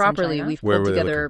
properly, China. we've Where pulled were they together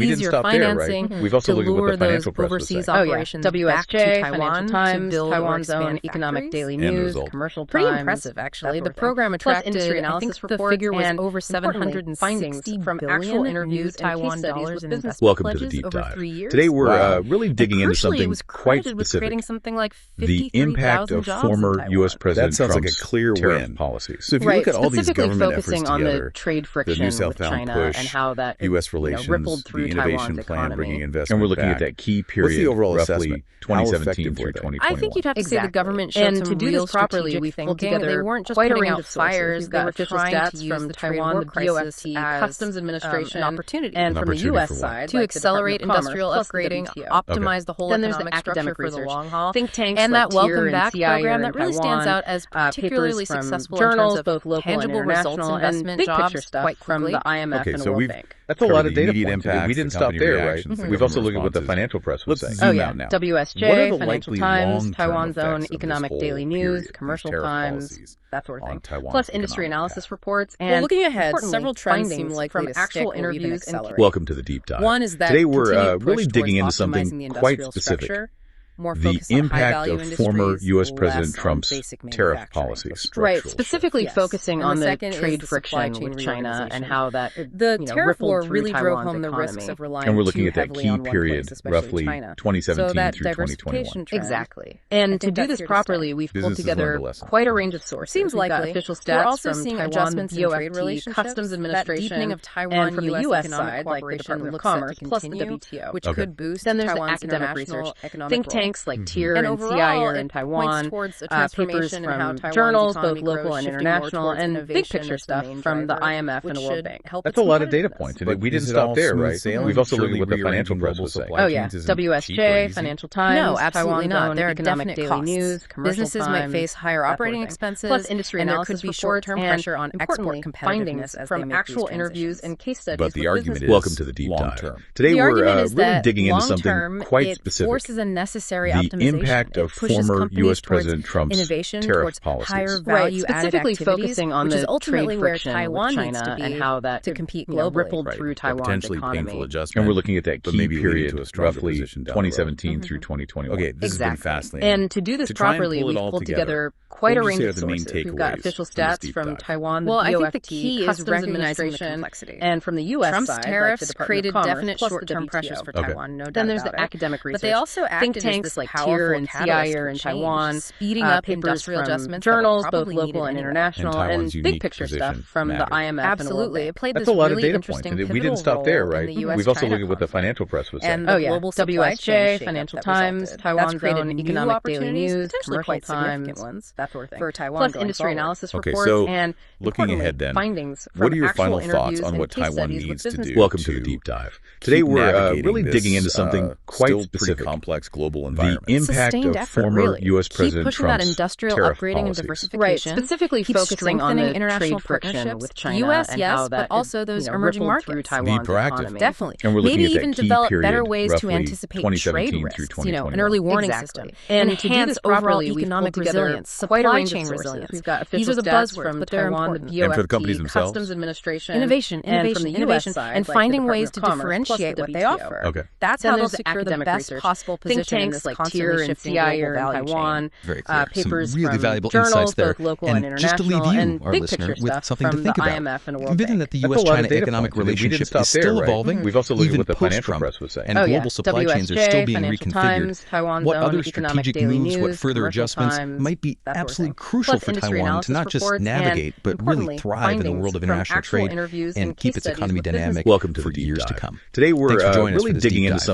we didn't easier stop there, right? financing We've also to looked at what lure the those financial press was overseas saying. operations back to WSJ, Taiwan Financial to Times, build or Taiwan's own expand Economic factories. Daily And the News, result. Commercial Pretty Times. impressive, actually. that The sort of thing. program Plus attracted, industry I analysis think the reports figure was and, over importantly, findings 760 from billion actual new interviews and case Taiwan studies dollars with in business. investment Welcome to the pledges deep over dive. 3 years. Today we're Wow. really digging And into crucially, something it was quite credited with specific. creating something like The impact 53,000 of jobs in former Taiwan. U.S. President That sounds like a Trump's clear tariff win. policies. So if you Right, look at all these specifically government efforts focusing on the together, trade the friction New with Southbound China push, and how that U.S. relations, rippled through the innovation Taiwan's plan economy. bringing investment And we're looking back. at that key What's period, the overall roughly assessment? How 2017 effective through were they? 2021. I think you'd have to say the Exactly. government showed And some to do real this properly, strategic we've pulled thinking. together They weren't just quite a putting range out of sources. fires. We've They got were official trying stats to use from the Taiwan, trade the war crisis BOFT, as Customs Administration, an opportunity. and An from the opportunity U.S. for what? side, to like the accelerate Department of industrial Commerce, plus the upgrading, WTO. optimize the whole Then there's the economic structure academic for the research, long haul, think tanks and that Welcome Back CIA program in that really Taiwan, stands out as particularly papers from successful journals, in terms both of local and tangible results, international, and investment big jobs picture stuff quite from quickly. the IMF Okay, and the so World we've Bank. That's a lot of the data immediate points. impacts, We didn't the stop company there, right? reactions, the We've also government looked at what the responses. financial press would Let's say. zoom Oh, yeah. out now. WSJ, What are the Financial likely Times, long-term Taiwan's own effects of this economic whole daily period, news, these Commercial tariff Times, policies that sort of on thing. Taiwan's Plus industry economic analysis path? reports and, Well, looking ahead, importantly, several trends seem findings likely from to actual stick or even interviews and accelerate. Welcome to the deep dive. One is that Today we're continued really push digging into towards something optimizing the quite industrial specific. structure, more The focus on impact high-value of former industries, U.S. President less on Trump's basic tariff manufacturing. policies. Right, Structural specifically Yes. focusing And on the the second is trade the supply friction chain with China and reorganization. how that The tariff rippled war through really drove Taiwan's home the risks economy. of relying And we're too looking at that heavily key on one period, place, especially roughly China. 2017 So that through 2021. diversification trend, Exactly. I And think to do that's this here to properly, stay. we've pulled Businesses learned together a lesson. quite a range of sources. Seems We've got likely. official We're stats also from seeing Taiwan, the adjustments in trade BOFT, relationships, Customs that Administration, deepening of and Taiwan from the U.S. U.S. economic side, like the cooperation Department of looks set to Commerce, plus the continue, WTO. which Okay. could boost Then there's the Taiwan's academic international research, economic think role. tanks like TIR And and overall, CIA it in points Taiwan, towards a papers transformation in how from Taiwan's journals, both economy local grows, and shifting more international, towards and big innovation picture as the stuff main from the driver, IMF which and the World should Bank. help That's its a lot of data competitiveness. points. But We is didn't it stop all there, smooth right? sailing? We've also looked Surely at what the rearranging financial press global would say. supply Oh, yeah. chains isn't cheap or WSJ, easy. Financial Times, No, absolutely Taiwan's not. own There are economic definite daily costs. news, Commercial Businesses might Times, face higher that sort of operating thing. expenses, Plus industry and there analysis could be reports short-term and, pressure on export importantly, competitiveness findings as from they make actual these interviews transitions. and case studies But the with argument businesses. is Welcome to the deep long dive. term. Today The we're argument is really that digging into long something term, quite it specific. forces a necessary The optimization. impact It of pushes former companies U.S. towards President Trump's innovation, tariff towards policies. higher Right, value-added specifically activities, focusing on which is the ultimately trade where friction Taiwan with needs China to and be how that to compete globally. rippled Right. through A Taiwan's potentially economy. painful adjustment. And we're looking at that but key maybe leading period, to a stronger roughly position down the road. 2017 through 2021. Okay, this has been Exactly. fascinating. And to do this To try and properly, pull it we've all pulled together, together quite what a would you range say of are the main sources. We've got takeaways official from this stats deep from dive? Taiwan, the Well, I BOFT, think the key is Customs recognizing the Administration, complexity. and from the U.S. Trump's side, tariffs like the Department created of Commerce, definite plus the short-term WTO. pressures for Okay. Taiwan, no doubt Then there's about the it. academic research. But they also think acted as tanks this like powerful TIR and catalyst CIA for in change, Taiwan, speeding up papers industrial from adjustments that were journals, both probably local needed and anyway. international, And and Taiwan's big unique picture position stuff from mattered. the IMF and the World Absolutely. It Bank. played That's this a lot of really data interesting points. We didn't pivotal stop there, role in right? the U.S. We've also China looked at what the conflict. financial press would say. And the Oh, yeah. global supply chain WSJ, shakeup Financial that Times, resulted. Taiwan's That's created own new economic daily opportunities, news, potentially Commercial quite significant Times, ones that sort of thing. for Taiwan Plus going industry forward. analysis Okay, reports so and, looking importantly, ahead then, findings from what are your actual final thoughts interviews on and what case Taiwan studies with needs to do? businesses. Welcome to the deep dive. Today Keep we're navigating really digging this, into something quite still specific. pretty complex global The environment. impact Sustained of effort, former really. U.S. Keep President pushing that Trump's industrial tariff upgrading and policies. diversification. Right, specifically Keep focusing on strengthening the international trade friction partnerships. with The China U.S., and yes, how but that also those emerging rippled through markets. Taiwan's proactive. economy. Definitely. And we're looking Maybe at that even key develop period, better ways to roughly anticipate 2017 trade through risks, an 2021. early warning Exactly. system, And enhance to do this overall properly, we've economic pulled together resilience, quite a supply range of chain sources. resilience. We've got These official are the stats buzzwords, from but they're Taiwan, the important. BOFT, And for the companies themselves? Customs Administration, Innovation, and innovation, from the innovation, US side, and like finding the ways Department to of Commerce, plus differentiate the what they WTO. offer. Okay. That's Then how there's they'll the secure the academic best research. possible Think position in tanks this like constantly TIR and shifting CIA global in value chain. Taiwan, Very clear. papers Some really from valuable journals, insights there. both local And and just to leave international, you, and our big listener, picture with stuff something to from think the about. IMF and the World Given Bank. that the That's a U.S. lot of China data economic points. We didn't relationship stop is still there, right? evolving, We've also looked at even what the financial post-Trump, press would say. and Oh, yeah. global supply chains are WSJ, still being Financial reconfigured. Times, Taiwan's What own other economic strategic daily moves, what news, further Commercial adjustments Times, might be that sort of absolutely thing. crucial Plus for industry Taiwan to analysis not just reports and, navigate, but really importantly, thrive in the world of findings from international actual trade interviews and and keep case its studies economy with businesses. dynamic Welcome to for the deep years dive. to come. Today we're Thanks for joining us really for this digging deep into dive. something